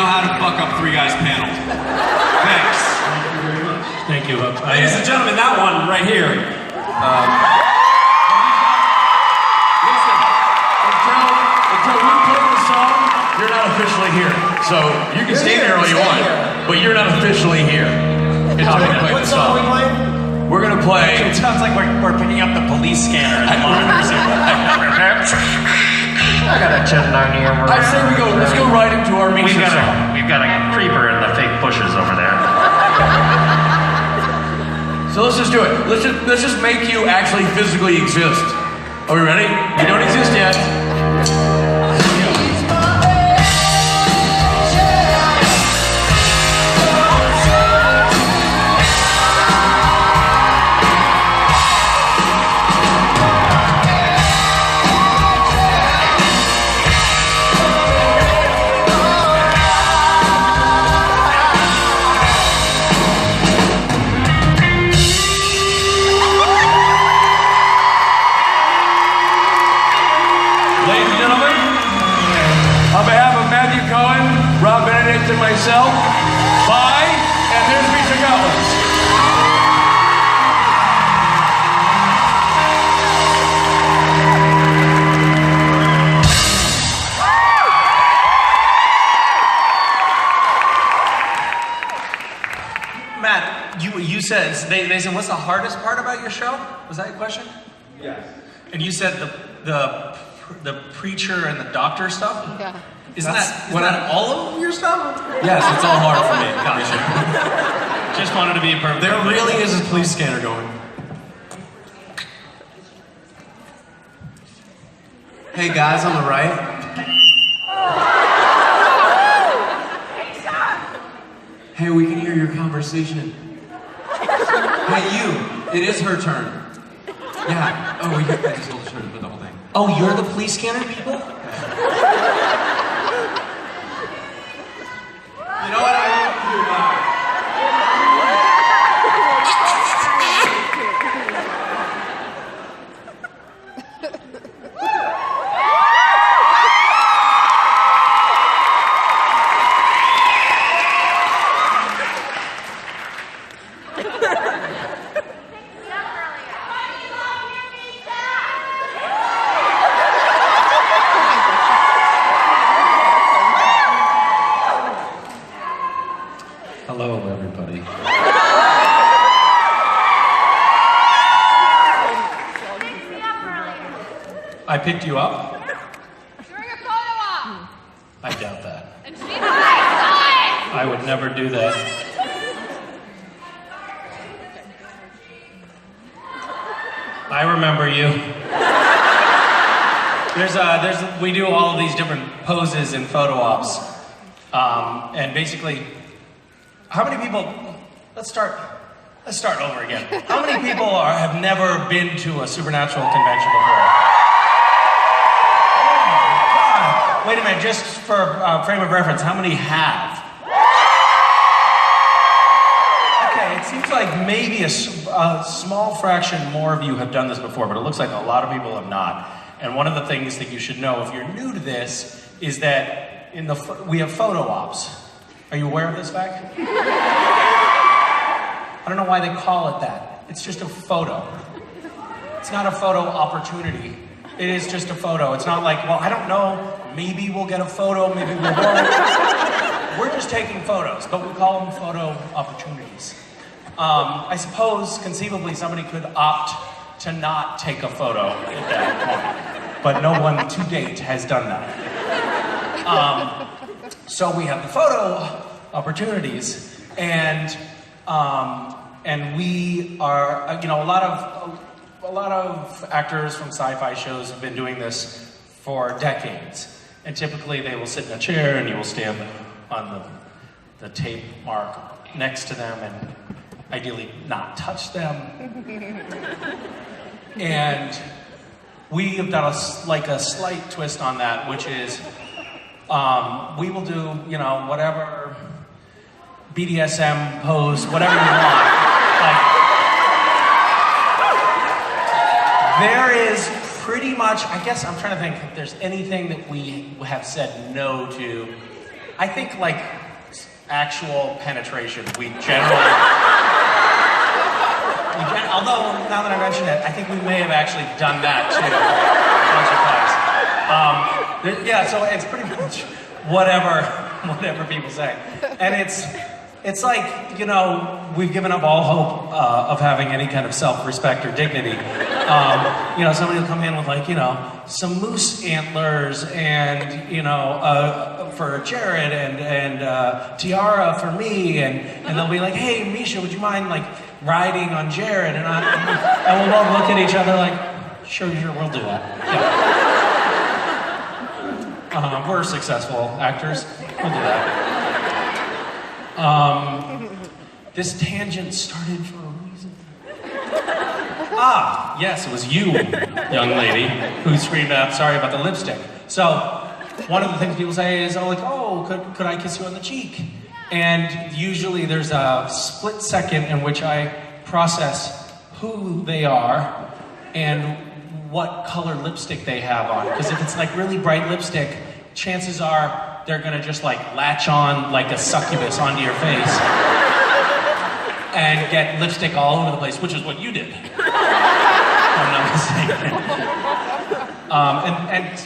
know how to buck up three guys panel. Thanks. Thank you very much. Thank you. Ladies and gentlemen, that one right here. Listen, until we play the song, you're not officially here. So you can stay there all you want, but you're not officially here. What song are we playing? We're gonna play. It sounds like we're picking up the police scanner and the monitors. I got a 1090 over. I say let's go right into our Misha song. We've got a creeper in the fake bushes over there. So let's just do it. Let's just make you actually physically exist. Are we ready? You don't exist yet. And myself, bye, and there's Misha Gotlins. Matt, you said, they said, what's the hardest part about your show? Was that your question? Yes. And you said the preacher and the doctor stuff? Yeah. Isn't that all of your stuff? Yes, it's all hard for me. Gotcha. Just wanted to be perfect. There really is a police scanner going. Hey guys on the right. Hey, we can hear your conversation. Hey, you. It is her turn. Yeah. Oh, I just told her to put the whole thing. Oh, you're the police scanner people? You know what I want to do now? Hello, everybody. I picked you up? During a photo op. I doubt that. And she's like, I would never do that. I remember you. We do all of these different poses in photo ops. And basically, how many people, let's start over again. How many people have never been to a supernatural convention before? Oh my God. Wait a minute, just for a frame of reference, how many have? Okay, it seems like maybe a small fraction more of you have done this before, but it looks like a lot of people have not. And one of the things that you should know if you're new to this is that we have photo ops. Are you aware of this fact? I don't know why they call it that. It's just a photo. It's not a photo opportunity. It is just a photo. It's not like, well, I don't know, maybe we'll get a photo, maybe we won't. We're just taking photos, but we call them photo opportunities. I suppose, conceivably, somebody could opt to not take a photo at that point, but no one to date has done that. So we have the photo opportunities, and we are, a lot of actors from sci-fi shows have been doing this for decades. And typically they will sit in a chair and you will stand on the tape mark next to them and ideally not touch them. And we have done a slight twist on that, which is we will do, whatever BDSM pose, whatever you want. There is pretty much, I guess I'm trying to think if there's anything that we have said no to. I think like actual penetration, we generally. Although now that I mention it, I think we may have actually done that too once or twice. Yeah, so it's pretty much whatever people say, and it's like, you know, we've given up all hope of having any kind of self-respect or dignity. You know, somebody will come in with like, you know, some moose antlers and, you know, for Jared and tiara for me, and they'll be like, hey, Misha, would you mind like riding on Jared? And we'll all look at each other like, sure, we'll do that. Yeah. We're successful actors. We'll do that. This tangent started for a reason. Yes, it was you, young lady, who screamed out, sorry about the lipstick. So, one of the things people say is, could I kiss you on the cheek? And usually there's a split second in which I process who they are and what color lipstick they have on. Because if it's like really bright lipstick, chances are they're gonna just like latch on like a succubus onto your face and get lipstick all over the place, which is what you did. If I'm not mistaken.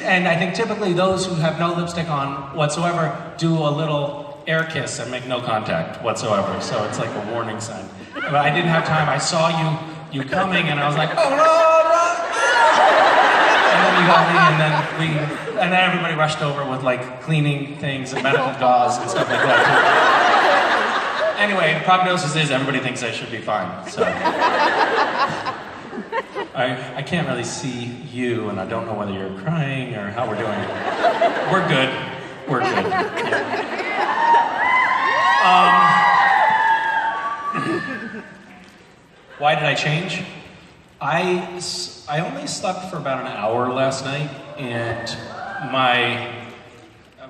And I think typically those who have no lipstick on whatsoever do a little air kiss and make no contact whatsoever. So it's like a warning sign. But I didn't have time. I saw you coming, and I was like, oh no! And then you got me, and then everybody rushed over with like cleaning things and medical gauze and stuff like that. Anyway, the prognosis is everybody thinks I should be fine. So I can't really see you, and I don't know whether you're crying or how we're doing. We're good. We're good. Yeah. Why did I change? I only slept for about an hour last night, and I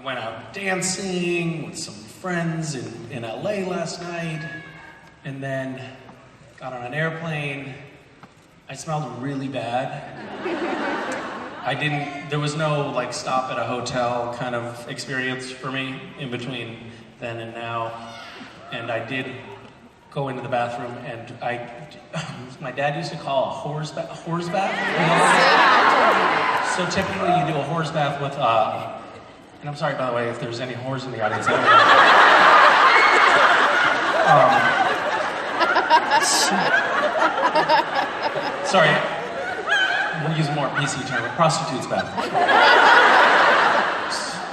went out dancing with some friends in LA last night, and then got on an airplane. I smelled really bad. There was no like stop at a hotel kind of experience for me in between then and now. And I did go into the bathroom, and my dad used to call a whore's bath. So typically you do a whore's bath with, and I'm sorry by the way if there's any whores in the audience. Sorry, we'll use a more PC term, a prostitute's bath.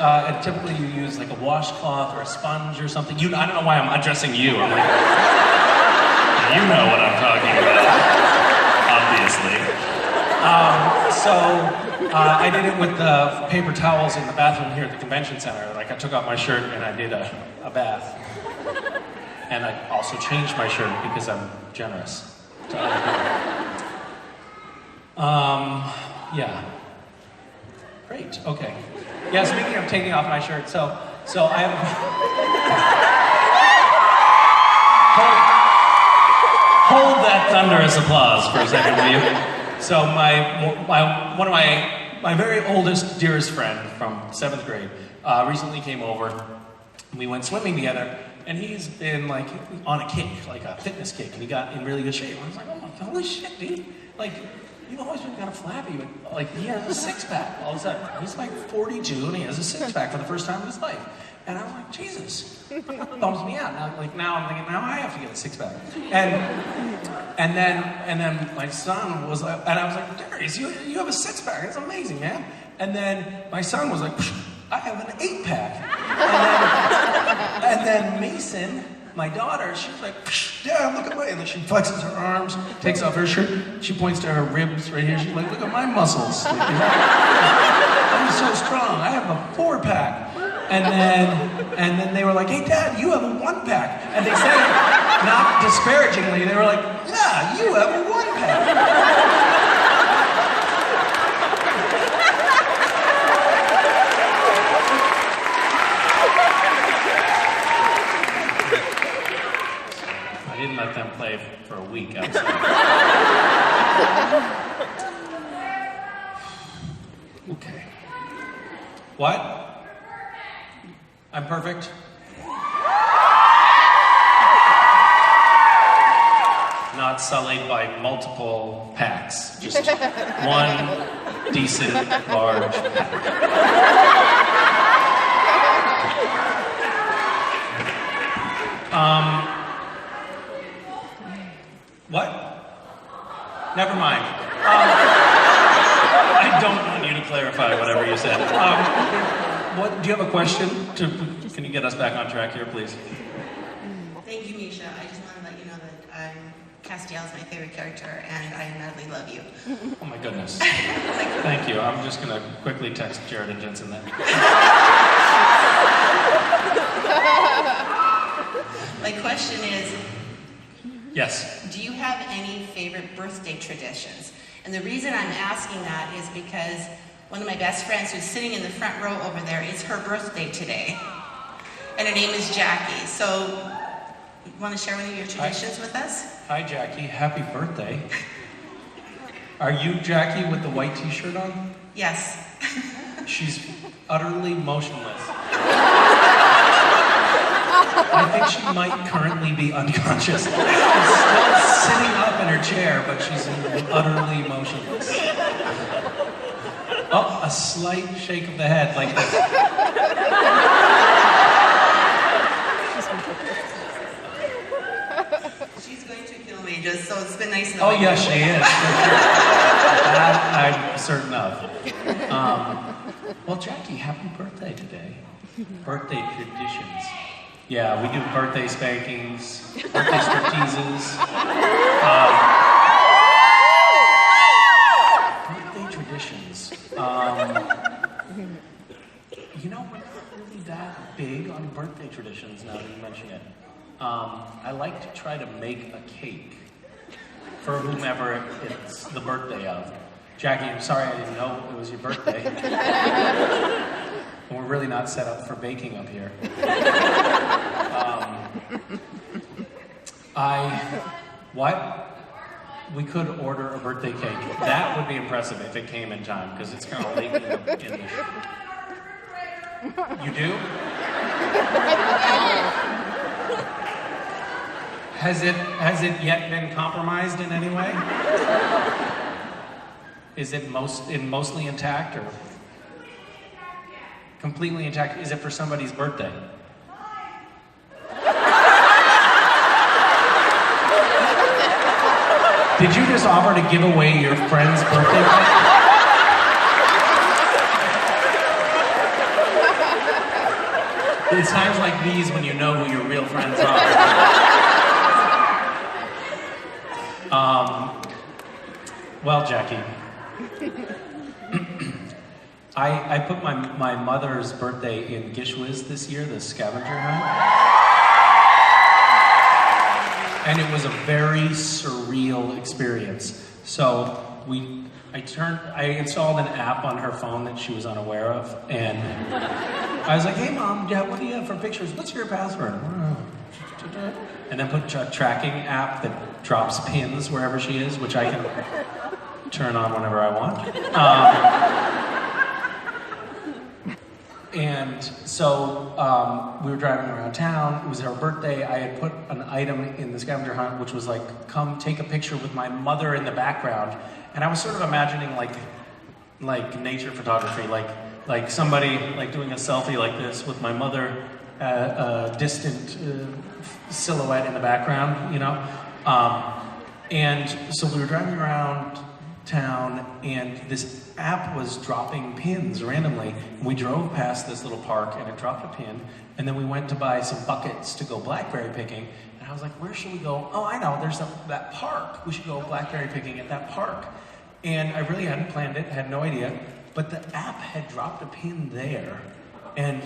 And typically you use like a washcloth or a sponge or something. I don't know why I'm addressing you. I'm like, you know what I'm talking about, obviously. I did it with the paper towels in the bathroom here at the convention center. Like I took off my shirt and I did a bath. And I also changed my shirt because I'm generous to other people. Yeah. Great, okay. Yeah, speaking of taking off my shirt, so I have... Hold that thunderous applause for a second, will you? So one of my very oldest, dearest friend from 7th grade recently came over. We went swimming together, and he's been like on a kick, like a fitness kick, and he got in really good shape. I was like, oh my God, holy shit, dude. Like, you've always been kind of flappy, but like he has a six-pack all of a sudden. He's like 42 and he has a six-pack for the first time in his life. And I'm like, Jesus, that bums me out. Now I'm thinking, now I have to get a six-pack. And then my son was like, and I was like, Darius, you have a six-pack. It's amazing, man. And then my son was like, I have an eight-pack. And then Mason, my daughter, she was like, yeah, look at my, and then she flexes her arms, takes off her shirt, she points to her ribs right here, she's like, look at my muscles. Like, I'm so strong, I have a 4-pack. And then they were like, hey Dad, you have a 1-pack. And they said it not disparagingly, they were like, yeah, you have a 1-pack. Let them play for a week outside. Okay. What? I'm perfect. Not sullied by multiple packs. Just one decent, large pack. What? Never mind. I don't want you to clarify whatever you said. What? Do you have a question? Can you get us back on track here, please? Thank you, Misha. I just want to let you know that Castiel is my favorite character, and I madly love you. Oh my goodness. Thank you. I'm just gonna quickly text Jared and Jensen then. My question is, Yes. do you have any favorite birthday traditions? And the reason I'm asking that is because one of my best friends who's sitting in the front row over there, it's her birthday today. And her name is Jackie. So, you want to share one of your traditions with us? Hi, Jackie. Happy birthday. Are you Jackie with the white t-shirt on? Yes. She's utterly motionless. I think she might currently be unconscious. She's still sitting up in her chair, but she's utterly motionless. Oh, a slight shake of the head like this. She's going to kill me, just so it's been nice Oh, knowing yes, you. she is. That I'm certain of. Well, Jackie, happy birthday today. Birthday traditions. Yeah, we do birthday spankings, birthday stripteases. Birthday traditions. You know, we're not really that big on birthday traditions now that you mention it. I like to try to make a cake for whomever it's the birthday of. Jackie, I'm sorry I didn't know it was your birthday. And we're really not set up for baking up here. We could order a birthday cake. That would be impressive if it came in time, because it's kind of late in the You do? Has it yet been compromised in any way? Is it mostly intact or completely intact? Is it for somebody's birthday? Did you just offer to give away your friend's birthday cake? It's times like these when you know who your real friends are. Well, Jackie, I put my mother's birthday in Gishwiz this year, the scavenger hunt. And it was a very surreal experience. So I installed an app on her phone that she was unaware of, and I was like, "Hey, Mom, Dad, what do you have for pictures? What's your password?" And then put a tracking app that drops pins wherever she is, which I can turn on whenever I want. And so we were driving around town. It was her birthday. I had put an item in the scavenger hunt, which was like, come take a picture with my mother in the background. And I was sort of imagining like nature photography, like somebody like doing a selfie like this with my mother, a distant silhouette in the background, you know. And so we were driving around town, and this app was dropping pins randomly. We drove past this little park, and it dropped a pin, and then we went to buy some buckets to go blackberry picking, and I was like, where should we go? Oh, I know, there's that park. We should go blackberry picking at that park. And I really hadn't planned it, had no idea, but the app had dropped a pin there, and a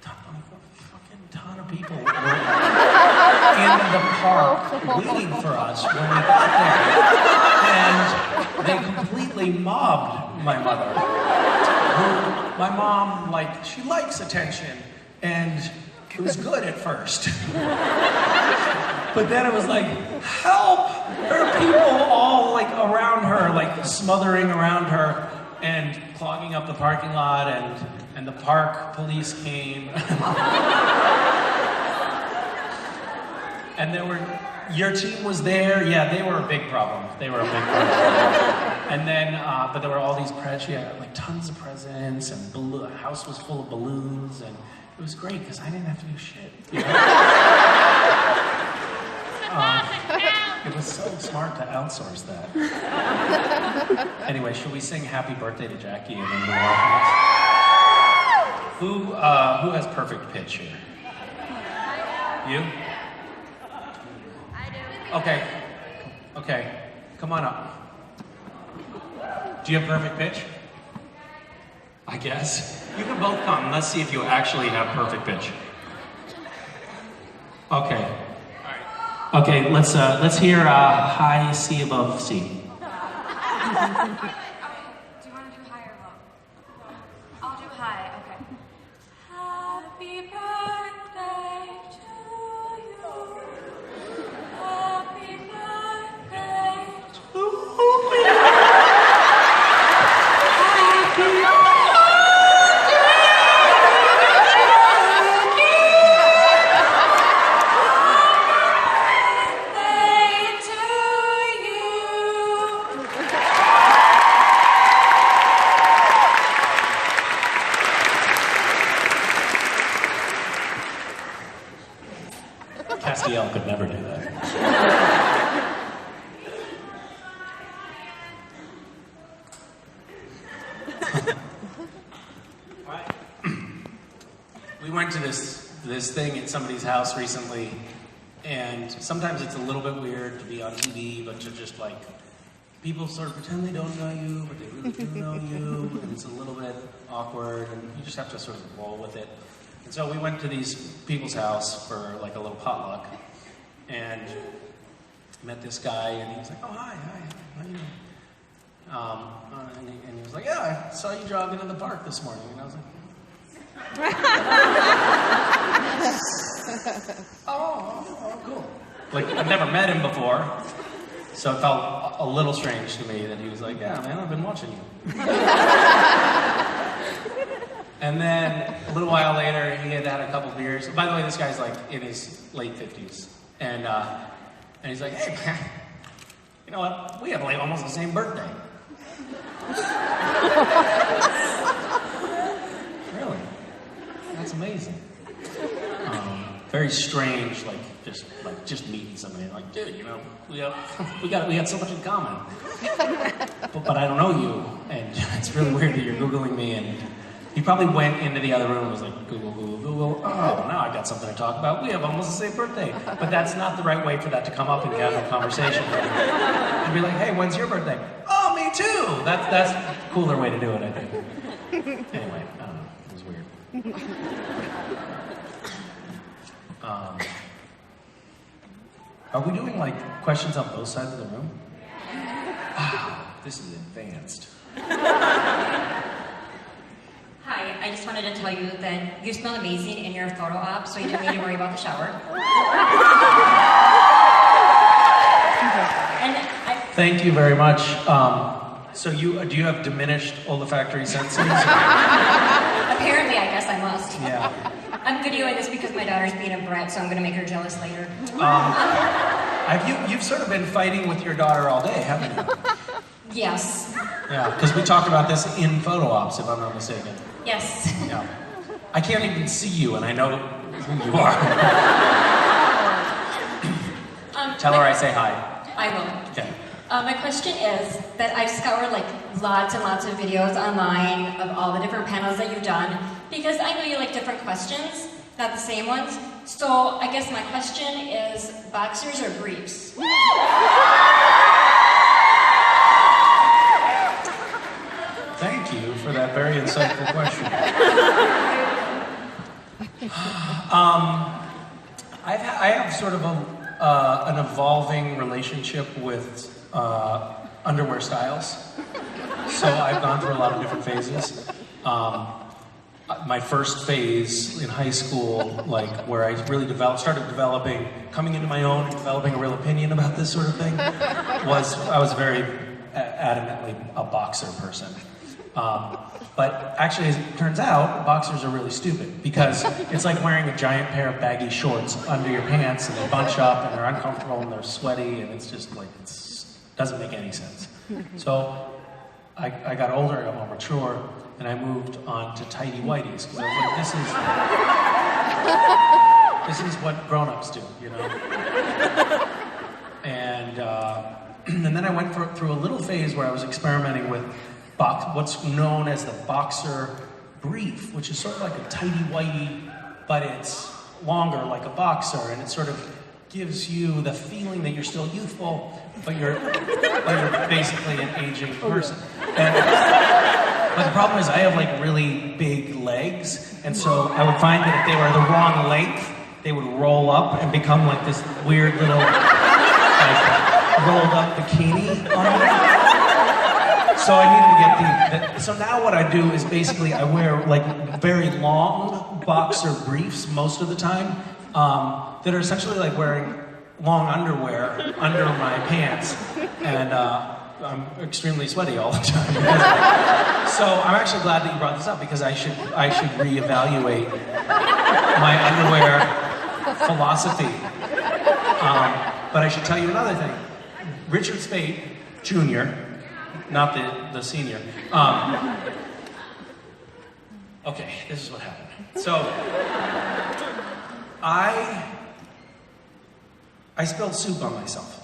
fucking ton of people were in the park waiting for us when we got there. And they completely mobbed my mother. My mom, she likes attention, and it was good at first. But then it was like, help! There are people all around her, smothering around her and clogging up the parking lot, and and the park police came. And your team was there. Yeah, they were a big problem. And then, but there were all these like tons of presents, and the house was full of balloons, and it was great because I didn't have to do shit. You know? It was so smart to outsource that. Anyway, should we sing Happy Birthday to Jackie and then move on? Who has perfect pitch here? You? Okay, come on up. Do you have perfect pitch? I guess. You can both come. Let's see if you actually have perfect pitch. Okay. Okay, let's hear high C above C. Do you want to do high or low? I'll do high, okay. Happy birthday to you. Happy birthday to you. Castiel could never do that. We went to this thing at somebody's house recently, and sometimes it's a little bit weird to be on TV, but to just like, people sort of pretend they don't know you, but they really do know you, and it's a little bit awkward, and you just have to sort of roll with it. And so we went to these people's house for like a little potluck, and met this guy, and he was like, "Oh, hi, how you doing?" And he was like, "Yeah, I saw you jogging in the park this morning," and I was like, "Oh, cool." Like, I've never met him before, so it felt a little strange to me that he was like, "Yeah, man, I've been watching you." And then a little while later, he had a couple beers. By the way, this guy's like in his late 50s. And he's like, "Hey, man, you know what? We have like almost the same birthday." Really? That's amazing. Very strange, just meeting somebody. Like, dude, you know, we got so much in common. But I don't know you, and it's really weird that you're Googling me. And he probably went into the other room and was like, Google. Oh, now I got something to talk about. We have almost the same birthday. But that's not the right way for that to come up in casual conversation. You'd be like, "Hey, when's your birthday?" "Oh, me too." That's a cooler way to do it, I think. Anyway, I don't know. It was weird. Are we doing like questions on both sides of the room? Wow, this is advanced. Hi, I just wanted to tell you that you smell amazing in your photo op, so you don't need to worry about the shower. Thank you very much. So do you have diminished olfactory senses? Apparently, I guess I must. Yeah. I'm videoing this because my daughter's being a brat, so I'm going to make her jealous later. You've sort of been fighting with your daughter all day, haven't you? Yes. Yeah, because we talked about this in photo ops, if I'm not mistaken. Yes. Yeah. I can't even see you, and I know who you are. Tell her I say hi. I will. Okay. My question is that I've scoured like lots and lots of videos online of all the different panels that you've done, because I know you like different questions, not the same ones. So I guess my question is, boxers or briefs? Thank you for that very insightful question. I have sort of an evolving relationship with underwear styles. So I've gone through a lot of different phases. My first phase in high school, like where I really started coming into my own and developing a real opinion about this sort of thing, I was very adamantly a boxer person. But actually, as it turns out, boxers are really stupid because it's like wearing a giant pair of baggy shorts under your pants, and they bunch up, and they're uncomfortable, and they're sweaty, and it's just like, it doesn't make any sense. So I got older, I got more mature, and I moved on to tighty whities because I was like, this is what grown-ups do, you know. And then I went through a little phase where I was experimenting with what's known as the boxer brief, which is sort of like a tighty whitey, but it's longer like a boxer, and it sort of gives you the feeling that you're still youthful, but you're basically an aging person. But the problem is I have like really big legs, and so I would find that if they were the wrong length, they would roll up and become like this weird little like rolled up bikini on me. So I needed to get so now what I do is basically I wear like very long boxer briefs most of the time that are essentially like wearing long underwear under my pants, and I'm extremely sweaty all the time. So I'm actually glad that you brought this up because I should reevaluate my underwear philosophy. But I should tell you another thing. Richard Speight Jr., not the senior. Okay, this is what happened. So I spilled soup on myself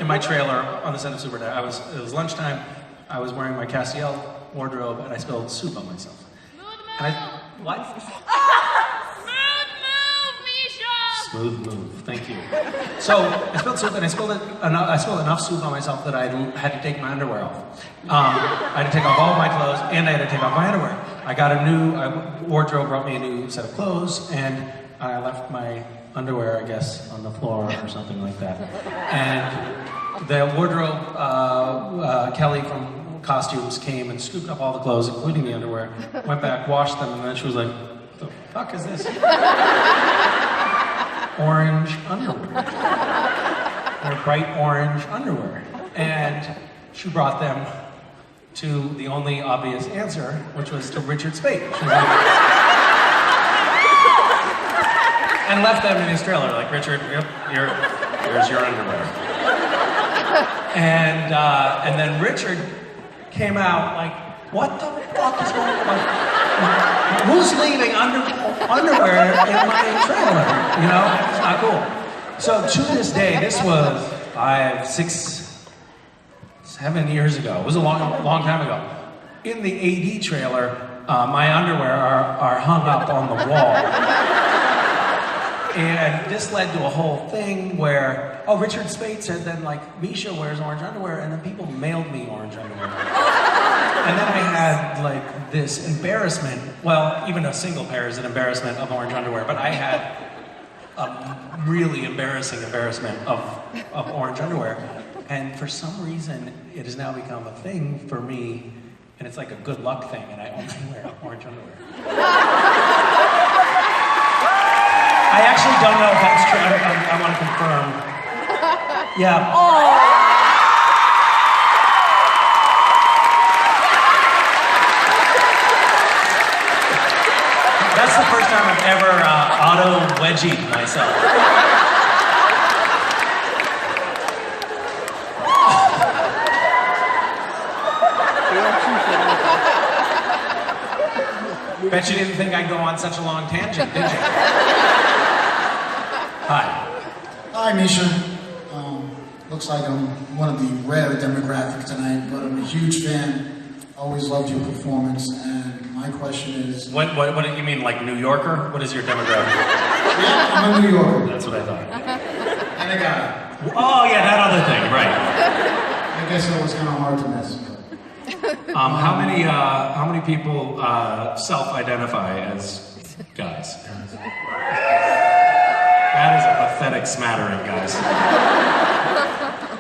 in my trailer on the set of Super Dad. It was lunchtime. I was wearing my Castiel wardrobe, and I spilled soup on myself. And what? Smooth move, thank you. So I spilled soup, and I spilled enough soup on myself that I had to take my underwear off. I had to take off all of my clothes, and I had to take off my underwear. I got a new wardrobe, brought me a new set of clothes, and I left my underwear, I guess, on the floor or something like that. And the wardrobe, Kelly from Costumes came and scooped up all the clothes, including the underwear, went back, washed them, and then she was like, "What the fuck is this?" Orange underwear. Or bright orange underwear. And she brought them to the only obvious answer, which was to Richard Speight. She was like, and left them in his trailer, like, "Richard, yep, here's your underwear." And then Richard came out like, "What the fuck is going on? Who's leaving underwear in my trailer?" You know, it's not cool. So to this day, this was 5, 6, 7 years ago. It was a long time ago. In the AD trailer, my underwear are hung up on the wall. And this led to a whole thing where, Richard Speight said then, like, Misha wears orange underwear, and then people mailed me orange underwear. And then I had, like, this embarrassment, well, even a single pair is an embarrassment of orange underwear, but I had a really embarrassing embarrassment of orange underwear. And for some reason, it has now become a thing for me, and it's like a good luck thing, and I only wear orange underwear. I actually don't know if that's true. I want to confirm. Yeah. That's the first time I've ever auto-wedgied myself. Bet you didn't think I'd go on such a long tangent, did you? Hi. Hi, Misha. Looks like I'm one of the rare demographic tonight, but I'm a huge fan. Always loved your performance, and my question is... What do you mean, like New Yorker? What is your demographic? Yeah, I'm a New Yorker. That's what I thought. And a guy. Oh, yeah, that other thing, right. I guess that was kind of hard to miss. How many people self-identify as guys? That is a pathetic smattering, guys.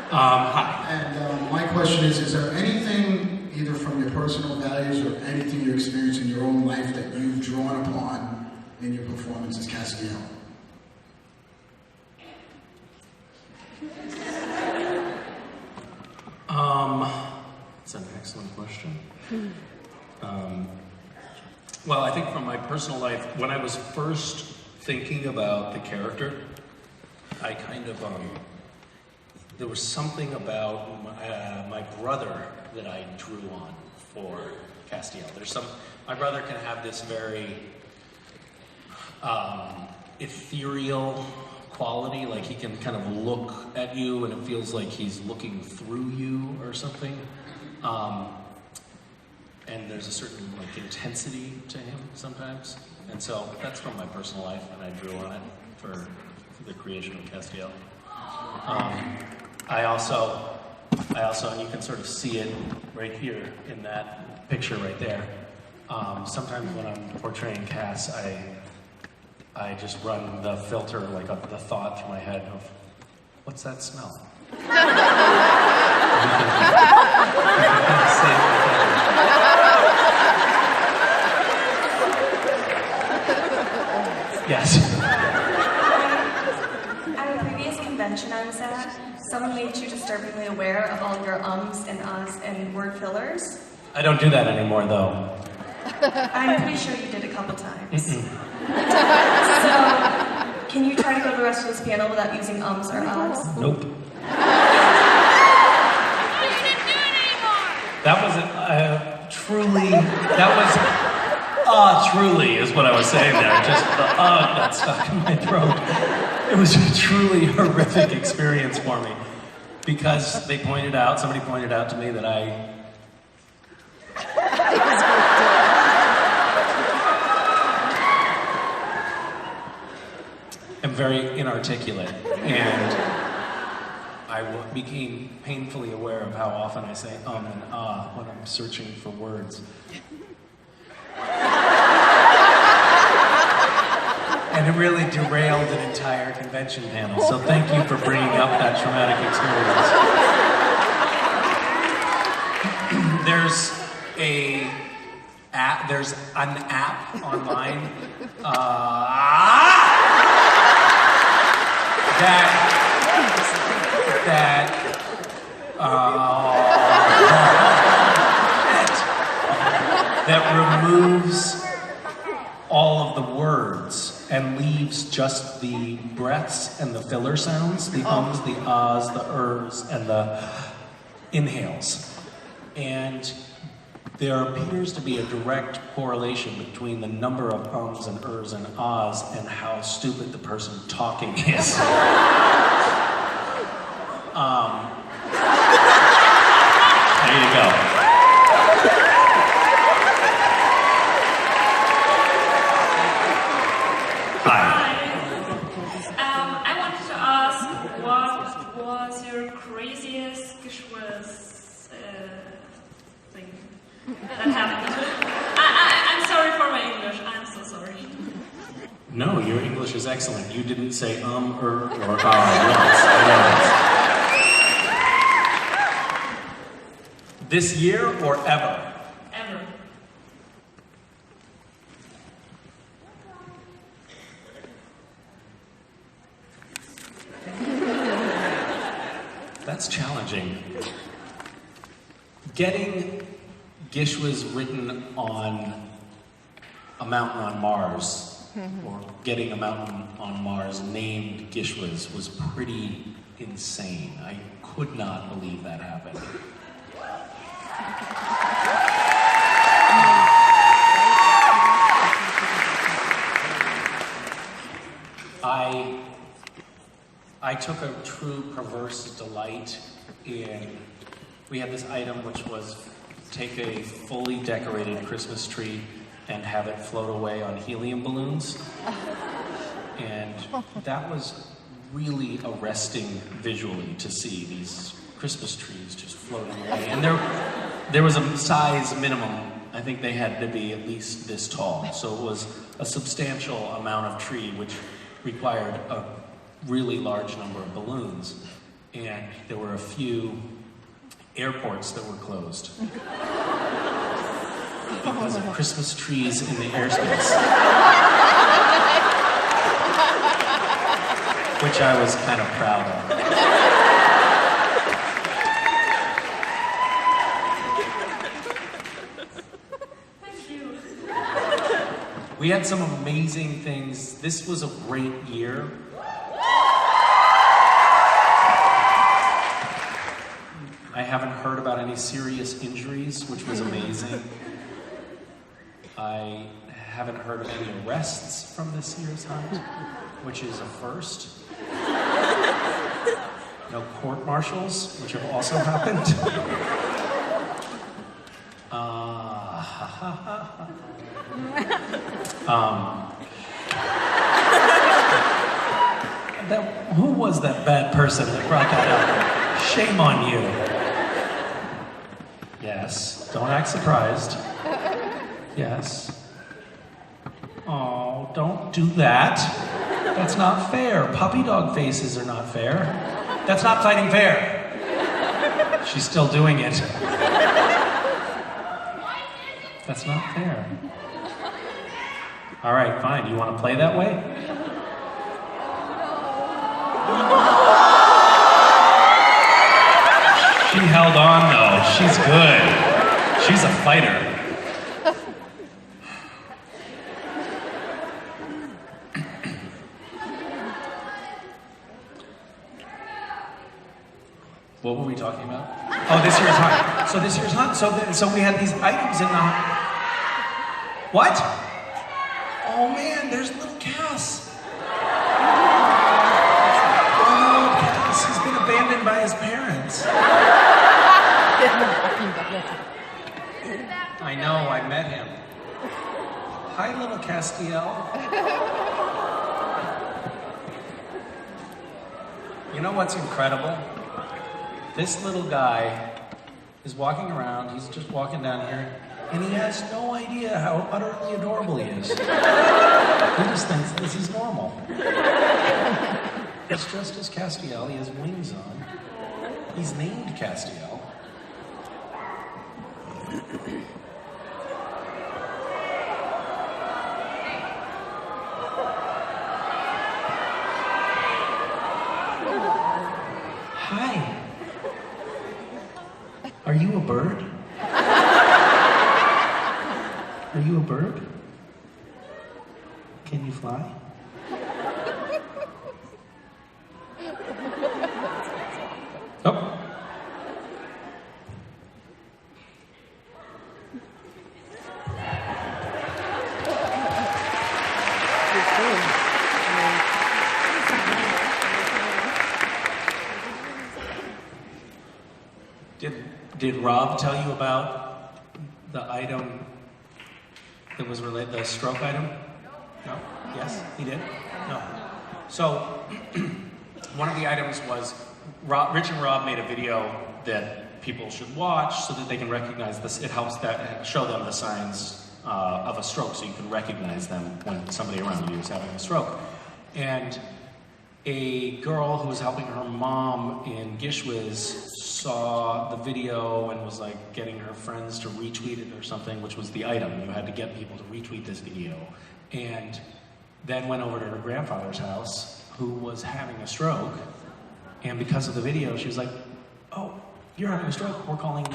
Hi. And my question is there anything, either from your personal values or anything you experience in your own life that you've drawn upon in your performance as Castiel? That's an excellent question. Well, I think from my personal life, when I was first thinking about the character, I kind of, there was something about my brother that I drew on for Castiel. My brother can have this very ethereal quality, like he can kind of look at you and it feels like he's looking through you or something. And there's a certain like intensity to him sometimes. And so that's from my personal life, and I drew on it for the creation of Castiel. I also, and you can sort of see it right here in that picture right there. Sometimes when I'm portraying Cass, I just run the filter, like up the thought through my head of, what's that smell? Yes. At a previous convention I was at, someone made you disturbingly aware of all your ums and uhs and word fillers. I don't do that anymore, though. I'm pretty sure you did a couple times. So, can you try to go to the rest of this panel without using ums or uhs? Nope. That was truly is what I was saying there. Just the got stuck in my throat. It was a truly horrific experience for me because somebody pointed out to me that I am very inarticulate, and I became painfully aware of how often I say and ah when I'm searching for words. And it really derailed an entire convention panel, so thank you for bringing up that traumatic experience. There's an app online that removes all of the words and leaves just the breaths and the filler sounds, the ums, the ahs, the ers, and the inhales. And there appears to be a direct correlation between the number of ums and ers and ahs and how stupid the person talking is. There you go. Hi. I wanted to ask, what was your craziest geschwätz thing that happened? I'm sorry for my English. I'm so sorry. No, your English is excellent. You didn't say or once. This year or ever? Ever. That's challenging. Getting geschwätz written on a mountain on Mars, or getting a mountain on Mars named geschwätz was pretty insane. I could not believe that happened. I took a true perverse delight in, we had this item which was take a fully decorated Christmas tree and have it float away on helium balloons. And that was really arresting visually to see these Christmas trees just floating away. And there was a size minimum. I think they had to be at least this tall. So it was a substantial amount of tree, which required a really large number of balloons. And there were a few airports that were closed because of Christmas trees in the airspace, which I was kind of proud of. Thank you. We had some amazing things. This was a great year. I haven't heard about any serious injuries, which was amazing. I haven't heard of any arrests from this year's hunt, which is a first. No court-martials, which have also happened. Who was that bad person that brought that up? Shame on you. Yes, don't act surprised. Yes. Oh, don't do that. That's not fair. Puppy dog faces are not fair. That's not fighting fair. She's still doing it. That's not fair. All right, fine. You want to play that way? She held on, though. She's good. She's a fighter. What were we talking about? Oh, this year's hunt. So this year's hunt. So we had these items in the hunt. What? Oh man, there's little Cass. Oh, little Cass. He's been abandoned by his parents. I know, I met him. Hi, little Castiel. You know what's incredible? This little guy is walking around, he's just walking down here, and he has no idea how utterly adorable he is. He just thinks this is normal. It's just as Castiel, he has wings on. He's named Castiel. Hi. Are you a bird? Are you a bird? Can you fly? Oh. Did Rob tell you about the item that was related, the stroke item? No? Yes? He did? No. So, one of the items was, Rich and Rob made a video that people should watch so that they can recognize this. It helps show them the signs of a stroke so you can recognize them when somebody around you is having a stroke. And a girl who was helping her mom in Gishwiz saw the video and was like getting her friends to retweet it or something, which was the item. You had to get people to retweet this video. And then went over to her grandfather's house, who was having a stroke. And because of the video, she was like, oh, you're having a stroke, we're calling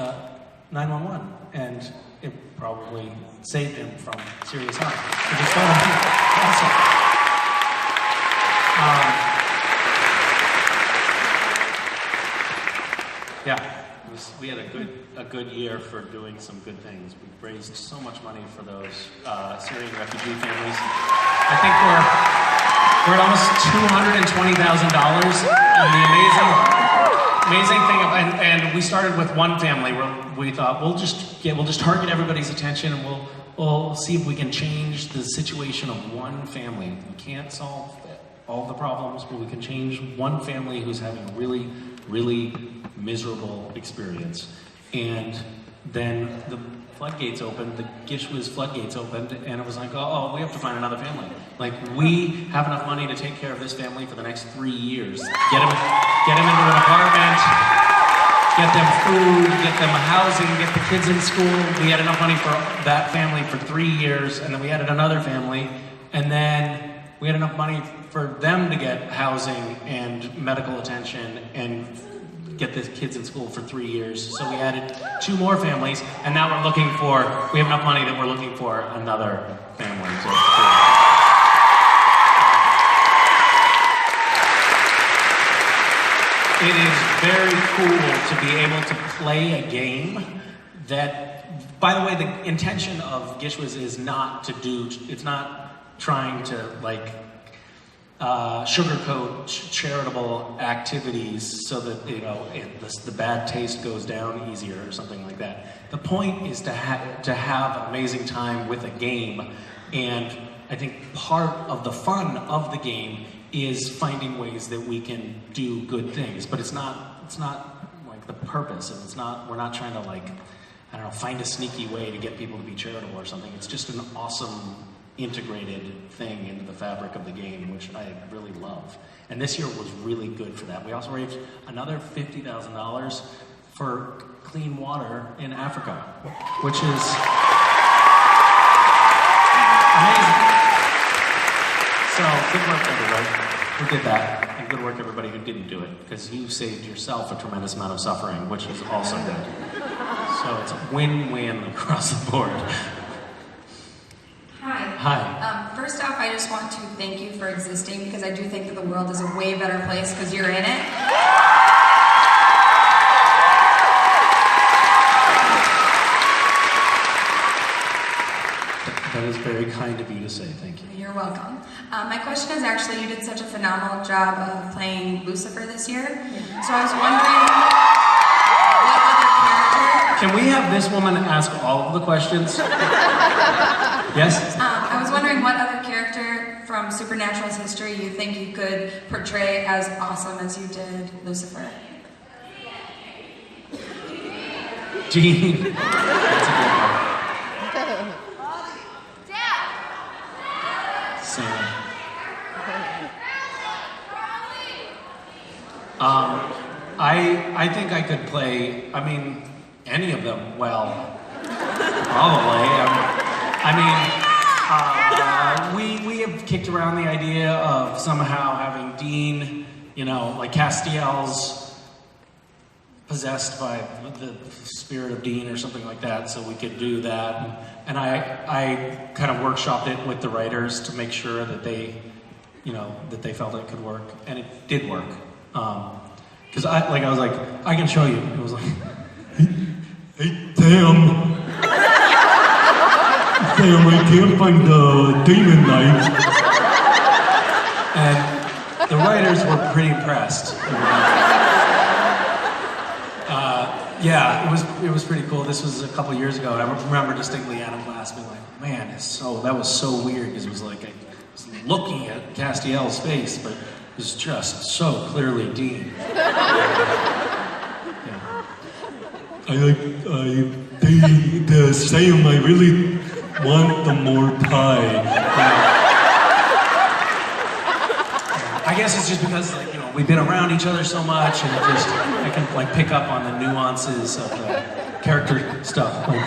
911. And it probably saved him from serious harm. Which is awesome. Yeah, we had a good year for doing some good things. We raised so much money for those Syrian refugee families. I think we're at almost $220,000. And the amazing thing, and we started with one family where we thought we'll just target everybody's attention and we'll see if we can change the situation of one family. We can't solve all the problems, but we can change one family who's having a really, really miserable experience. And then the floodgates opened, the Gishwiz floodgates opened, and it was like, oh, we have to find another family. Like, we have enough money to take care of this family for the next 3 years. Get them into an apartment, get them food, get them housing, get the kids in school. We had enough money for that family for 3 years, and then we added another family, and then we had enough money for them to get housing and medical attention and get the kids in school for 3 years. So we added 2 more families, and now we have enough money that we're looking for another family to It is very cool to be able to play a game that, by the way, the intention of Gishwas is not to it's not trying to like sugarcoat charitable activities so that, you know, the bad taste goes down easier or something like that. The point is to have an amazing time with a game, and I think part of the fun of the game is finding ways that we can do good things, but it's not like the purpose, and we're not trying to, like, I don't know, find a sneaky way to get people to be charitable or something. It's just an awesome integrated thing into the fabric of the game, which I really love. And this year was really good for that. We also raised another $50,000 for clean water in Africa, which is amazing. So, good work, everybody who did that, and good work, everybody who didn't do it, because you saved yourself a tremendous amount of suffering, which is also good. So, it's a win-win across the board. Hi. First off, I just want to thank you for existing, because I do think that the world is a way better place because you're in it. That is very kind of you to say, thank you. You're welcome. My question is actually, you did such a phenomenal job of playing Lucifer this year. So I was wondering what other character... Can we have this woman ask all of the questions? Yes? I was wondering what other character from Supernatural's history you think you could portray as awesome as you did Lucifer. Gene. That's a good one. Sam. I think I could play, I mean, any of them well. Probably. We have kicked around the idea of somehow having Dean, you know, like Castiel's possessed by the spirit of Dean or something like that, so we could do that. And I kind of workshopped it with the writers to make sure that they, you know, that they felt it could work, and it did work. Because I was like, I can show you. It was like, hey, damn. Damn, I can't find the Demon Knight. And the writers were pretty impressed. Yeah, it was pretty cool. This was a couple years ago, and I remember distinctly Adam Glass being like, man, that was so weird, because it was like, I was looking at Castiel's face, but it was just so clearly Dean. The same, I really want the more pie. I guess it's just because, like, you know, we've been around each other so much, and I can like pick up on the nuances of the character stuff. Like,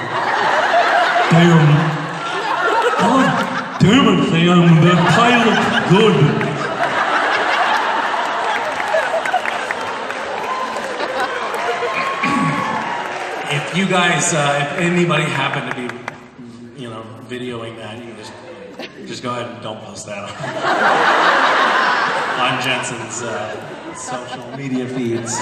damn, God damn it, Sam, that pie looks good. If you guys, if anybody happened to be, you know, videoing that, you can just go ahead and don't post that on Jensen's social media feeds.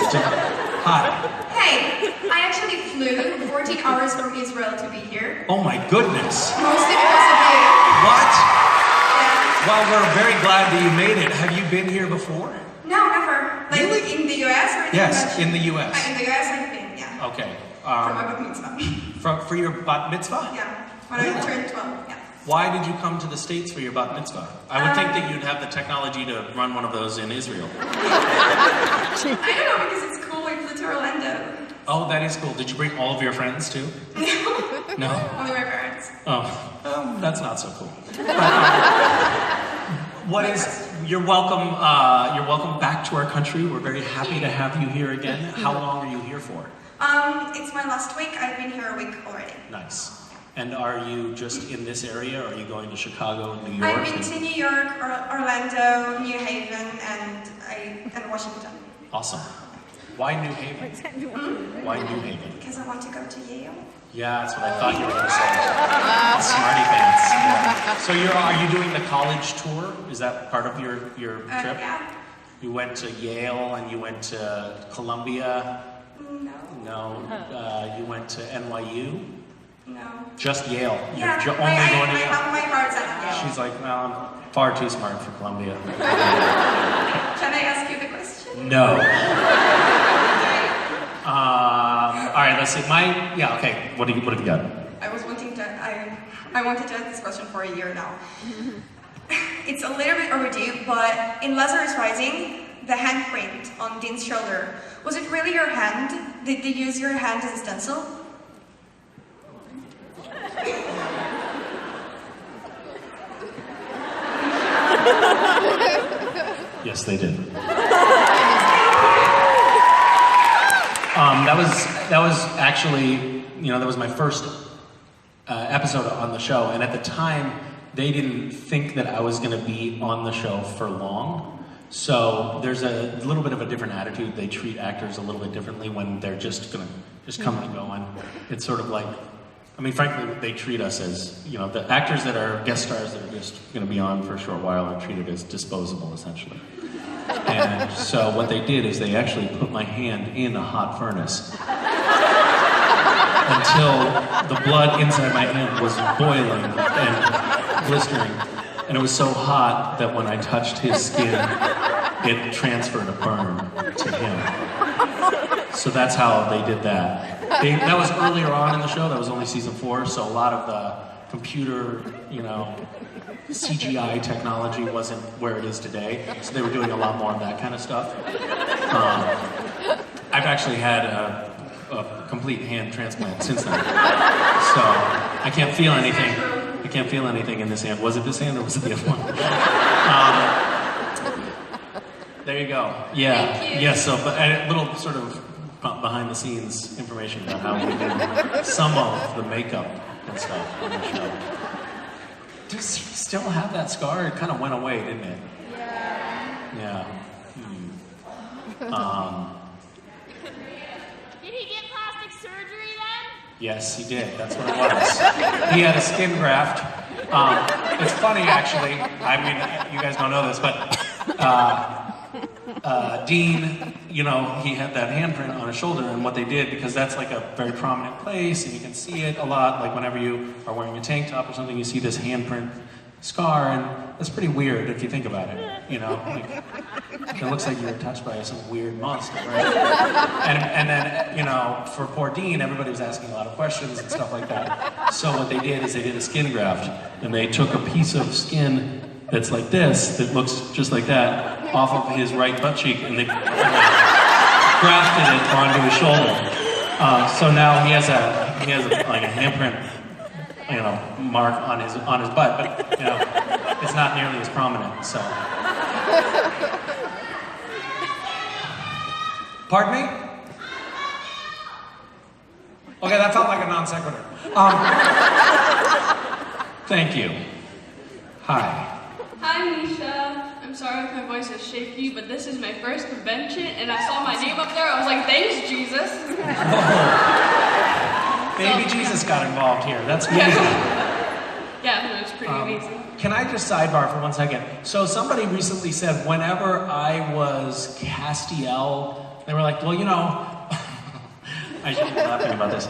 Hi. Hey, I actually flew 14 hours from Israel to be here. Oh my goodness. Mostly because of you. What? Yeah. Well, we're very glad that you made it. Have you been here before? No, never. Like really? in the US or in Yes, the in the US. In the US, I've been, yeah. Okay. For my bat mitzvah. For your bat mitzvah? Yeah. When I turned 12, yeah. Why did you come to the States for your bat mitzvah? I would think that you'd have the technology to run one of those in Israel. I don't know, because it's cool. We flew to Orlando. Oh, that is cool. Did you bring all of your friends too? No? Only my parents. Oh, that's not so cool. You're welcome back to our country. We're very happy to have you here again. How long are you here for? It's my last week. I've been here a week already. Nice. And are you just in this area, or are you going to Chicago and New York? I've been to New York, Orlando, New Haven, and Washington. Awesome. Why New Haven? Why New Haven? Because I want to go to Yale. Yeah, that's what I thought you were going to say. Smarty pants. Yeah. So are you doing the college tour? Is that part of your trip? Yeah. You went to Yale and you went to Columbia? No. No. You went to NYU? No. Just Yale. Yeah, You're only going to Yale. I have my heart at Yale. She's like, no, I'm far too smart for Columbia. Can I ask you the question? No. All right, let's see. Okay. What have you got? I wanted to ask this question for a year now. It's a little bit overdue, but in Lazarus Rising, the handprint on Dean's shoulder, was it really your hand? Did they use your hand as a stencil? Yes, they did. That was actually, that was my first episode on the show, and at the time, they didn't think that I was going to be on the show for long. So there's a little bit of a different attitude. They treat actors a little bit differently when they're just coming and going. It's sort of like, frankly, they treat us as, the actors that are guest stars that are just going to be on for a short while are treated as disposable, essentially. And so what they did is they actually put my hand in a hot furnace until the blood inside my hand was boiling and blistering. And it was so hot that when I touched his skin, it transferred a burn to him. So that's how they did that. That was earlier on in the show. That was only season 4, so a lot of the computer, CGI technology wasn't where it is today. So they were doing a lot more of that kind of stuff. I've actually had a complete hand transplant since then. So I can't feel anything. I can't feel anything in this hand. Was it this hand or was it the other one? There you go. Yeah. Thank you. Yeah, so but a little sort of behind the scenes information about how we do some of the makeup and stuff on the show. Does he still have that scar? It kind of went away, didn't it? Yeah. Did he get plastic surgery then? Yes, he did. That's what it was. He had a skin graft. It's funny, actually. You guys don't know this, but Dean, he had that handprint on his shoulder, and what they did, because that's like a very prominent place, and you can see it a lot, like whenever you are wearing a tank top or something, you see this handprint scar, and that's pretty weird if you think about it, it looks like you were touched by some weird monster, right? And then, for poor Dean, everybody was asking a lot of questions and stuff like that. So what they did is they did a skin graft, and they took a piece of skin that's like this, that looks just like that, off of his right butt cheek, and they grafted it onto his shoulder. So now he has a handprint, mark on his butt, but it's not nearly as prominent. So, pardon me? Okay, that felt like a non sequitur. Thank you. Hi. Hi, Misha. I'm sorry if my voice is shaky, but this is my first convention, and I saw my name up there. I was like, thanks, Jesus. Baby Jesus got involved here. That's amazing. Yeah, it was pretty amazing. Can I just sidebar for 1 second? So somebody recently said whenever I was Castiel, they were like, well, I should be laughing about this.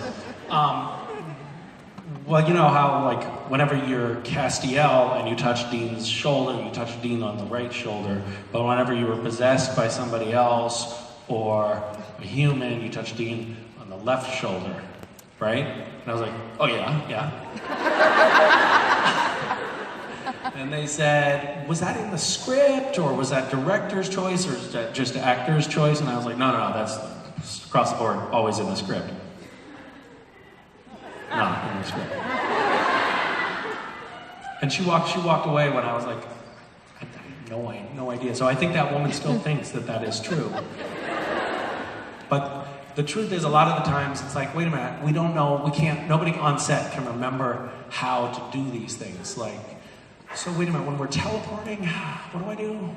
Well, you know how, whenever you're Castiel and you touch Dean's shoulder, you touch Dean on the right shoulder, but whenever you were possessed by somebody else or a human, you touch Dean on the left shoulder, right? And I was like, oh yeah. And they said, was that in the script, or was that director's choice, or is that just actor's choice? And I was like, no, that's across the board, always in the script. Not in the script. And she walked away when I was like, I had no idea. So I think that woman still thinks that is true. But the truth is, a lot of the times, it's like, wait a minute, we don't know, nobody on set can remember how to do these things. So wait a minute, when we're teleporting, what do I do?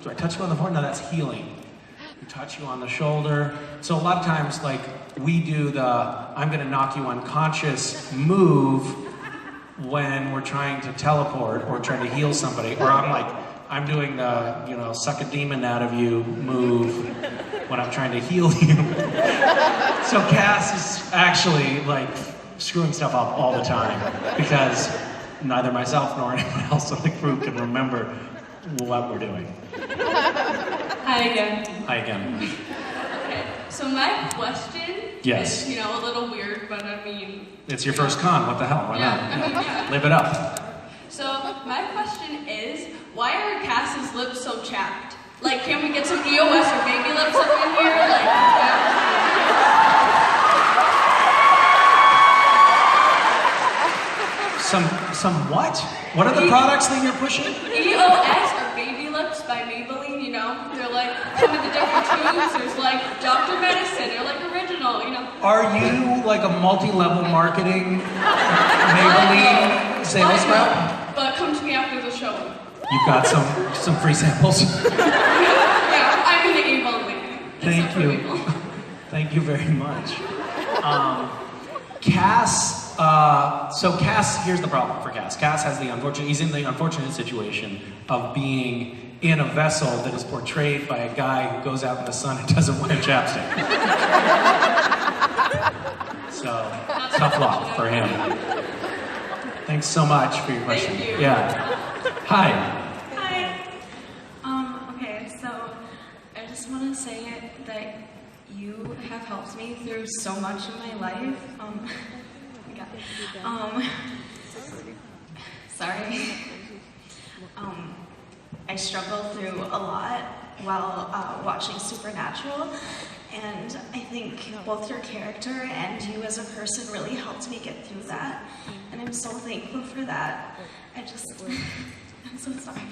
Do I touch you on the forehead? No, that's healing. touch you on the shoulder. So a lot of times, like, we do the I'm gonna knock you unconscious move when we're trying to teleport or trying to heal somebody, or I'm doing the, you know, suck a demon out of you move when I'm trying to heal you. So Cass is actually like screwing stuff up all the time because neither myself nor anyone else on the crew can remember what we're doing. Hi again. Hi again. Okay, so my question Yes. is, you know, a little weird, but I mean... It's your first con, what the hell, why not? I mean, yeah. Live it up. So, my question is, why are Cass's lips so chapped? Like, can we get some EOS or baby lips up in here? Like, Some what? What are the products that you're pushing? EOS or baby lips by Maybelline, you know? They're like, come in the different tubes. There's like Dr. Medicine, they're like original, you know? Are you like a multi-level marketing Maybelline sales rep? But come to me after the show. You've got some free samples. Yeah, I'm in the Avon League. Thank you. Thank you very much. Cass, so Cass, here's the problem for Cass. Cass has he's in the unfortunate situation of being in a vessel that is portrayed by a guy who goes out in the sun and doesn't wear chapstick. So, tough luck for him. Thanks so much for your question. Thank you. Yeah. Hi. Hi. Okay, so I just want to say that you have helped me through so much in my life. Sorry. I struggled through a lot while watching Supernatural, and I think both your character and you as a person really helped me get through that, and I'm so thankful for that. I'm so sorry.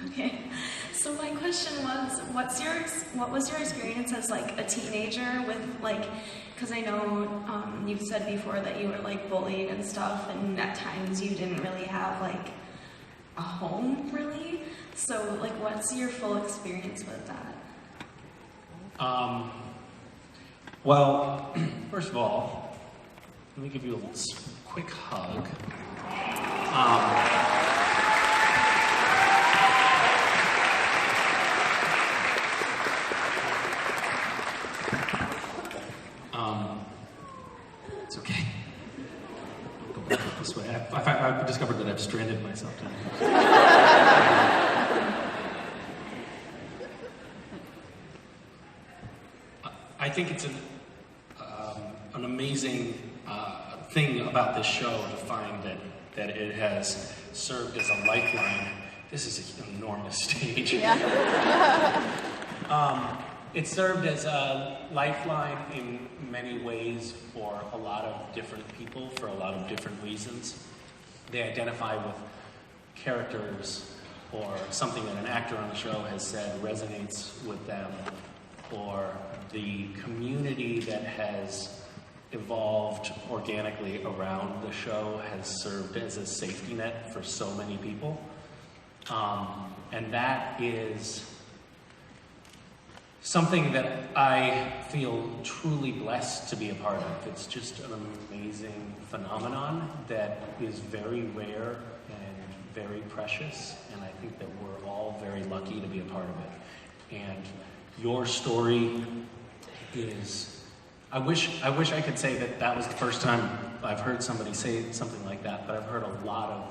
Okay, so my question was, what was your experience as like a teenager with like, because I know you've said before that you were like bullied and stuff, and at times you didn't really have like a home really. So like, what's your full experience with that? Well, first of all, let me give you a quick hug. It's okay. I'll go back this way. I've discovered that I've stranded myself down here. I think it's an amazing thing about this show to find that it has served as a lifeline. This is an enormous stage. Yeah. It served as a lifeline in many ways for a lot of different people for a lot of different reasons. They identify with characters or something that an actor on the show has said resonates with them, or the community that has evolved organically around the show has served as a safety net for so many people. And that is something that I feel truly blessed to be a part of. It's just an amazing phenomenon that is very rare and very precious, and I think that we're all very lucky to be a part of it. And your story is, I wish I could say that was the first time I've heard somebody say something like that, but I've heard a lot of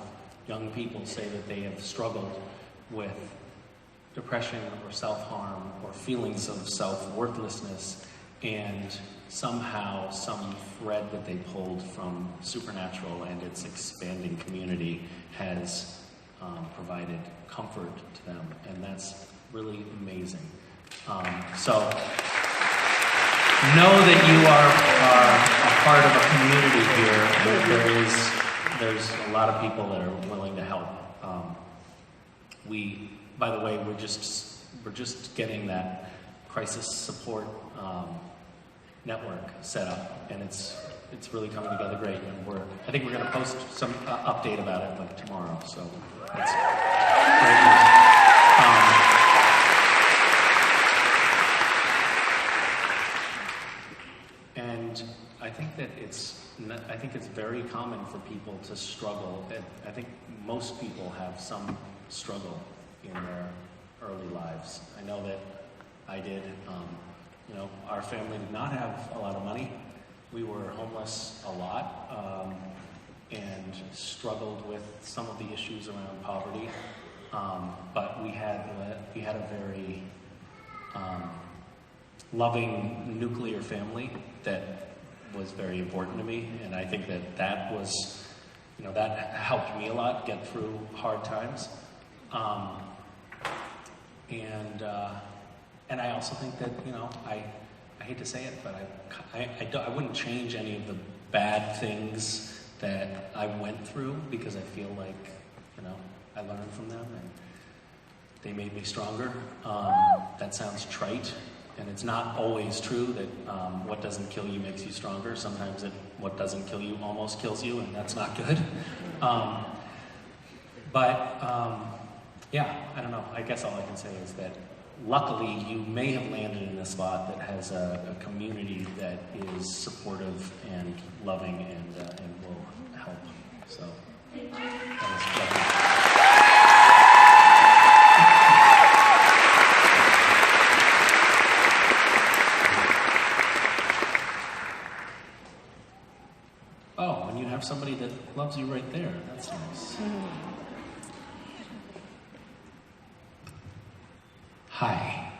young people say that they have struggled with depression or self-harm or feelings of self-worthlessness, and somehow some thread that they pulled from Supernatural and its expanding community has provided comfort to them, and that's really amazing. So know that you are a part of a community here. There's a lot of people that are willing to help. By the way, we're just getting that crisis support network set up, and it's really coming together great. And I think we're going to post some update about it like tomorrow. So that's great news. very common for people to struggle. I think most people have some struggle in their early lives. I know that I did. You know, our family did not have a lot of money. We were homeless a lot and struggled with some of the issues around poverty. But we had a very loving nuclear family that was very important to me, and I think that was, you know, that helped me a lot get through hard times. And I also think that, you know, I hate to say it, but I wouldn't change any of the bad things that I went through, because I feel like, you know, I learned from them and they made me stronger. That sounds trite, and it's not always true that what doesn't kill you makes you stronger. Sometimes what doesn't kill you almost kills you, and that's not good. Yeah, I don't know. I guess all I can say is that luckily you may have landed in a spot that has a community that is supportive and loving and will help. So that is lovely. Oh, and you have somebody that loves you right there. That's nice. Hi.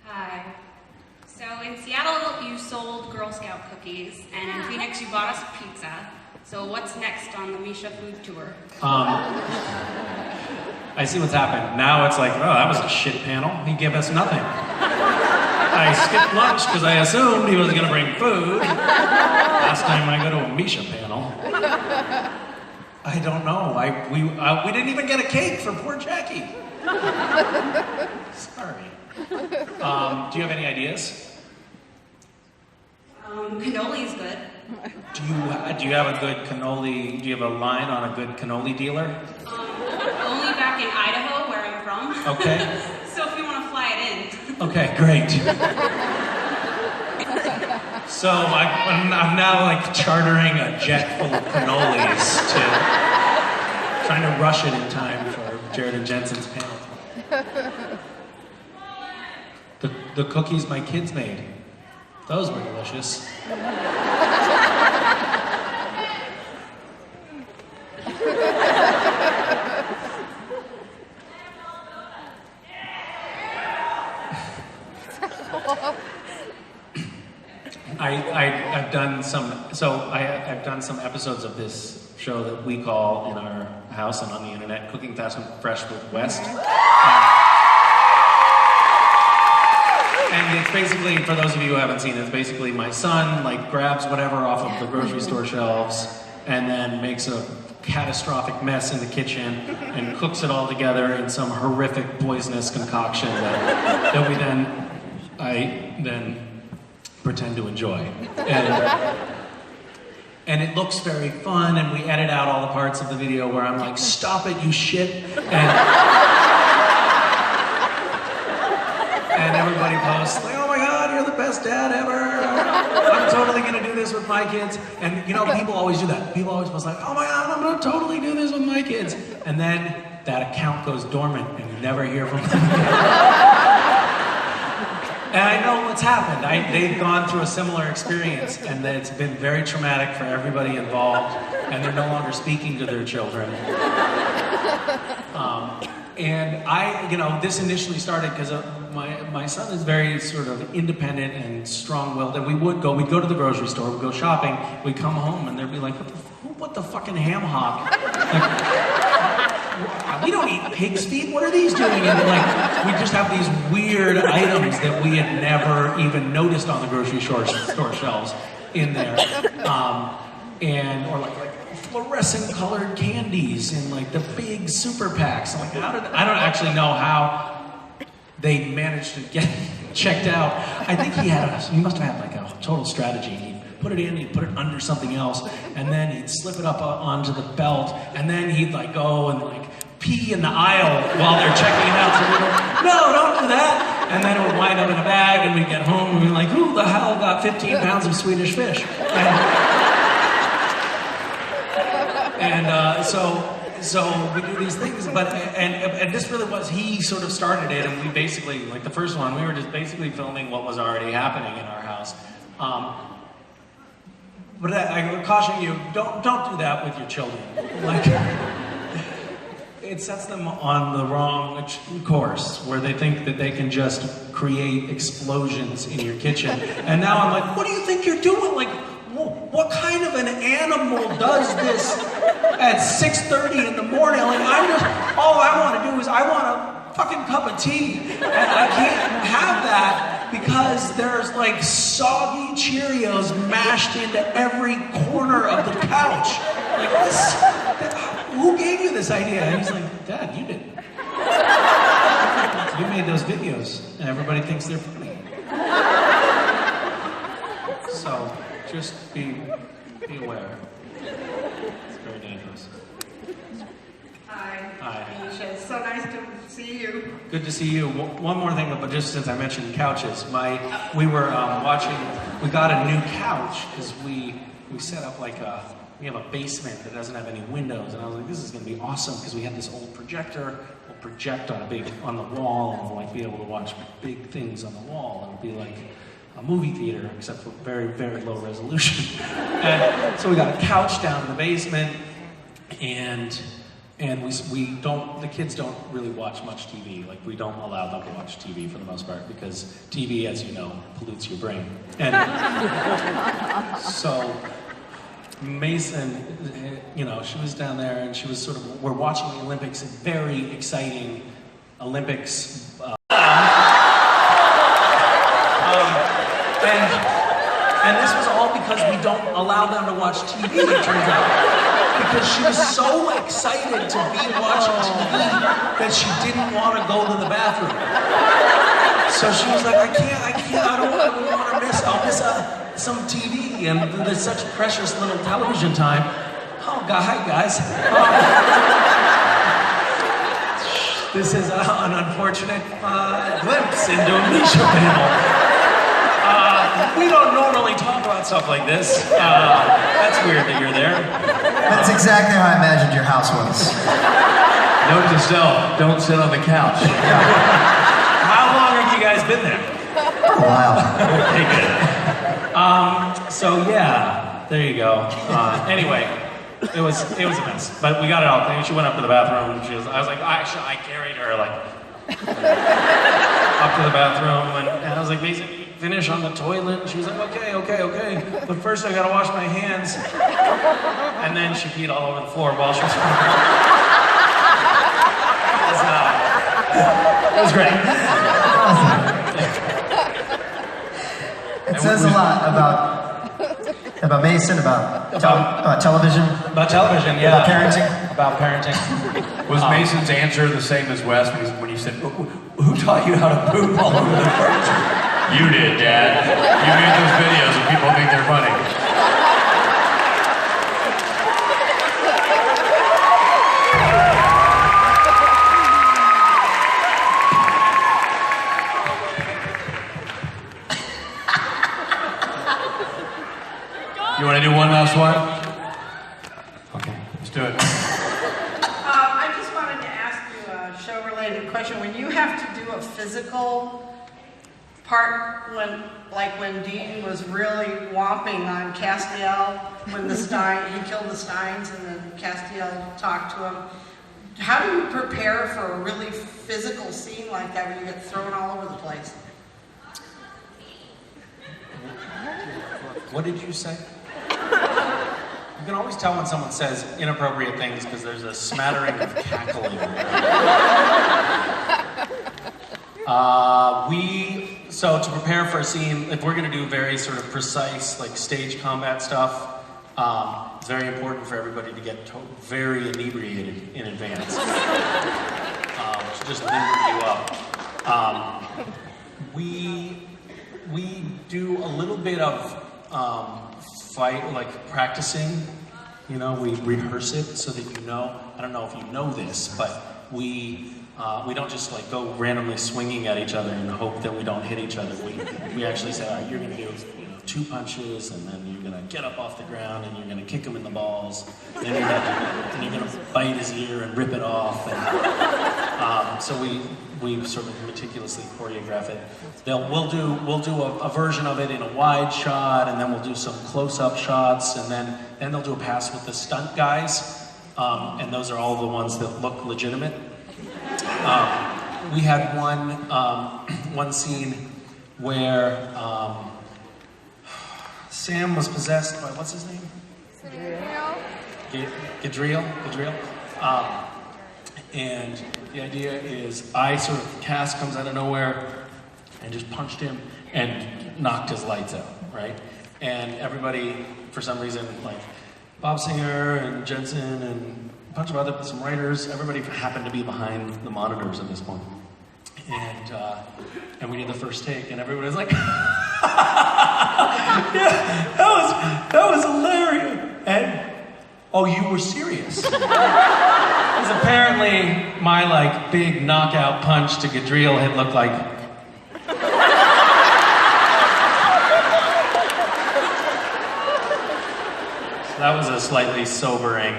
Hi. So in Seattle, you sold Girl Scout cookies, and in Phoenix, you bought us pizza. So what's next on the Misha food tour? I see what's happened. Now it's like, oh, that was a shit panel. He gave us nothing. I skipped lunch because I assumed he was going to bring food. Last time I go to a Misha panel. I don't know. We didn't even get a cake for poor Jackie. Sorry. Do you have any ideas? Cannoli's good. Do you have a good cannoli? Do you have a line on a good cannoli dealer? Only back in Idaho, where I'm from. Okay. So if you want to fly it in. Okay, great. So I'm now like chartering a jet full of cannolis trying to rush it in time for Jared and Jensen's panel. The cookies my kids made, those were delicious. I've done some episodes of this show that we call in our house and on the internet, Cooking Fast and Fresh with West. And it's basically, for those of you who haven't seen it, it's basically my son like grabs whatever off of the grocery store shelves and then makes a catastrophic mess in the kitchen and cooks it all together in some horrific poisonous concoction that I then pretend to enjoy. And it looks very fun, and we edit out all the parts of the video where I'm like, stop it, you shit. And everybody posts, like, oh my God, you're the best dad ever. I'm totally gonna do this with my kids. And you know, people always do that. People always post like, oh my God, I'm gonna totally do this with my kids. And then that account goes dormant and you never hear from them again. And I know what's happened. They've gone through a similar experience, and it's been very traumatic for everybody involved, and they're no longer speaking to their children. This initially started because my son is very sort of independent and strong-willed, and we'd go to the grocery store, we'd go shopping, we'd come home, and they'd be like, what the fucking ham hock? Like, we don't eat pig's feet, what are these doing? And like, we just have these weird items that we had never even noticed on the grocery store shelves in there. Or like fluorescent colored candies in like the big super packs. I'm like, I don't actually know how they managed to get checked out. I think he must have had like a total strategy. He'd put it in, he'd put it under something else, and then he'd slip it up onto the belt, and then he'd like go and like pee in the aisle while they're checking it out. So we'd go, no, don't do that. And then it would wind up in a bag, and we'd get home and we'd be like, who the hell got 15 pounds of Swedish fish? And And so we do these things, but and this really was, he sort of started it, and we basically, like the first one, we were just basically filming what was already happening in our house. But I would caution you, don't do that with your children. Like, it sets them on the wrong course, where they think that they can just create explosions in your kitchen. And now I'm like, what do you think you're doing? Like, what kind of an animal does this at 6:30 in the morning? Like, all I want to do is I want a fucking cup of tea. And I can't have that because there's like soggy Cheerios mashed into every corner of the couch. Like, who gave you this idea? And he's like, Dad, you did. You made those videos, and everybody thinks they're funny. So, just be aware. It's very dangerous. Hi. Hi. Misha. It's so nice to see you. Good to see you. One more thing, but just since I mentioned couches, we were watching. We got a new couch because we set up like we have a basement that doesn't have any windows, and I was like, this is going to be awesome because we have this old projector. We'll project on the wall, and we'll like be able to watch big things on the wall. It'll be like a movie theater, except for very, very low resolution. And so we got a couch down in the basement, and the kids don't really watch much TV. Like, we don't allow them to watch TV for the most part, because TV, as you know, pollutes your brain. And so Mason, she was down there, and she was we're watching the Olympics, a very exciting Olympics. And this was all because we don't allow them to watch TV, it turns out. Because she was so excited to be watching TV that she didn't want to go to the bathroom. So she was like, I don't want to miss, I'll miss some TV, and there's such precious little television time. Oh, hi guys. This is an unfortunate glimpse into a Misha panel. We don't normally talk about stuff like this. That's weird that you're there. That's exactly how I imagined your house was. Note to self, don't sit on the couch. How long have you guys been there? A while. Okay, good. So yeah, there you go. Anyway, it was a mess, but we got it all. She went up to the bathroom, and I was like, I carried her like up to the bathroom, and I was like, Mason, finish on the toilet. And she was like, okay. But first I gotta wash my hands. And then she peed all over the floor while she was It was great. It says a lot about Mason, about television. About television, yeah. About parenting. About parenting. Was Mason's answer the same as Wes when you said, who taught you how to poop all over the furniture? You did, Dad. You made those videos and people think they're funny. You want to do one last one? Okay, let's do it. I just wanted to ask you a show-related question. When you have to do a physical part, when Dean was really whomping on Castiel, when he killed the Steins, and then Castiel talked to him, how do you prepare for a really physical scene like that where you get thrown all over the place? What did you say? You can always tell when someone says inappropriate things because there's a smattering of cackling. So to prepare for a scene, if we're going to do very sort of precise, like stage combat stuff, it's very important for everybody to get very inebriated in advance. To just limber you up. We do a little bit of practicing. We rehearse it so that I don't know if you know this, but we We don't just like go randomly swinging at each other and hope that we don't hit each other. We actually say, all right, you're gonna do 2 punches, and then you're gonna get up off the ground, and you're gonna kick him in the balls, and then you're gonna bite his ear and rip it off. And, so we sort of meticulously choreograph it. We'll do a version of it in a wide shot, and then we'll do some close-up shots, and then they'll do a pass with the stunt guys, and those are all the ones that look legitimate. We had one scene where Sam was possessed by, what's his name? Gadriel. And the idea is Cass comes out of nowhere and just punched him and knocked his lights out, right? And everybody, for some reason, like Bob Singer and Jensen and a bunch of some writers, everybody happened to be behind the monitors at this point. And we did the first take, and everybody was like, yeah, that was hilarious. And, oh, you were serious? Because apparently my like big knockout punch to Gadriel had looked like. So that was a slightly sobering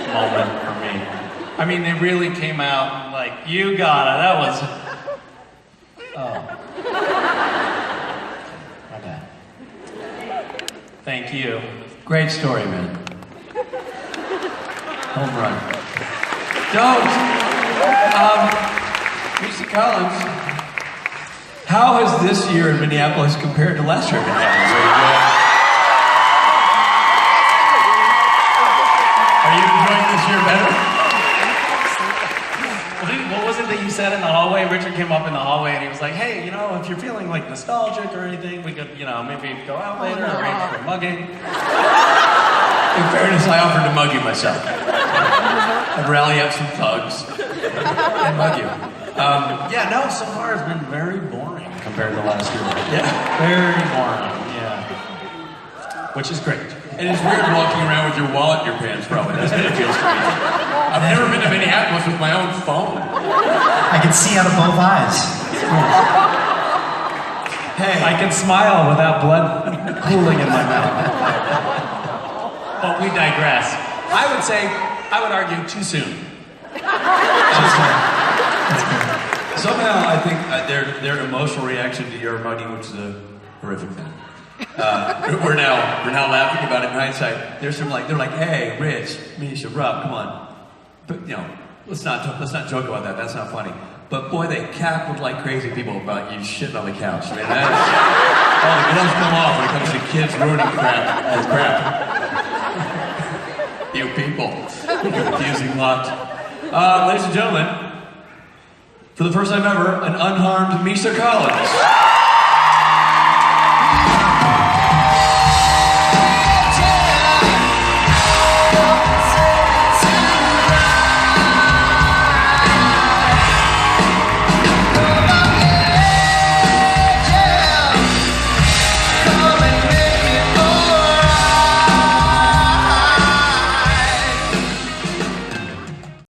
moment for me. I mean, they really came out like, you got it. That was. Oh. My bad. Thank you. Great story, man. Home run. Don't! Misha Collins, how has this year in Minneapolis compared to last year in Minneapolis? Are you enjoying this year better? What was it that you said in the hallway? Richard came up in the hallway and he was like, hey, if you're feeling like nostalgic or anything, we could, maybe go out later, arrange for mugging. In fairness, I offered to mug you myself. I'd rally up some thugs and mug you. So far it's been very boring compared to last year. Yeah. Very boring, yeah. Which is great. And it's weird walking around with your wallet in your pants, probably. That's what it feels to me. I've never been to Minneapolis with my own phone. I can see out of both eyes. Hey. I can smile without blood pooling in my mouth. But we digress. I would argue too soon. Somehow, I think their emotional reaction to your mugging, which is a horrific thing. We're now laughing about it in hindsight. They're like, hey, Rich, Misha, Rob, come on. But let's not joke about that. That's not funny. But boy, they cackled like crazy people about you shitting on the couch. I mean, all the gloves come off when it comes to kids ruining crap. That's crap. You people, confusing lot. Ladies and gentlemen, for the first time ever, an unharmed Misha Collins.